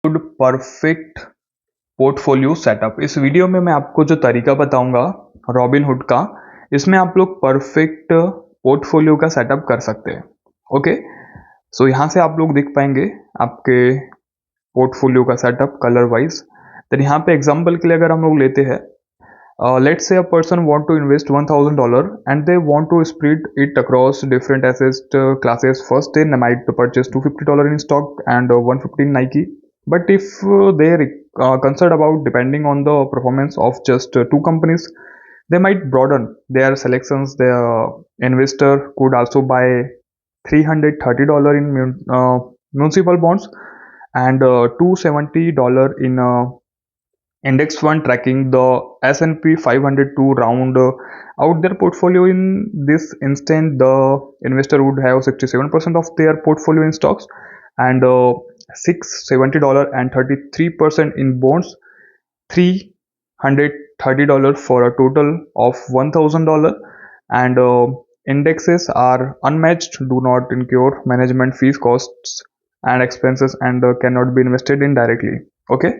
Good perfect portfolio setup. इस video में मैं आपको जो तरीका बताऊंगा रॉबिनहुड का, इसमें आप लोग परफेक्ट पोर्टफोलियो का सेटअप कर सकते हैं। ओके, सो यहाँ से आप लोग देख पाएंगे आपके पोर्टफोलियो का सेटअप कलर वाइज। तो यहाँ पे एग्जांपल के लिए अगर हम लोग लेते हैं, let's say a person want to invest $1,000 and they want to split it across different asset classes. First they might purchase $250 in stock and 150 in Nike, but if they concerned about depending on the performance of just two companies, they might broaden their selections. The investor could also buy $330 in municipal bonds and $270 in index fund tracking the S&P 500 to round out their portfolio. In this instant, the investor would have 67% of their portfolio in stocks and $670 and 33% in bonds, $330 for a total of $1,000. And indexes are unmatched, do not incur management fees, costs and expenses, and cannot be invested in directly. Okay.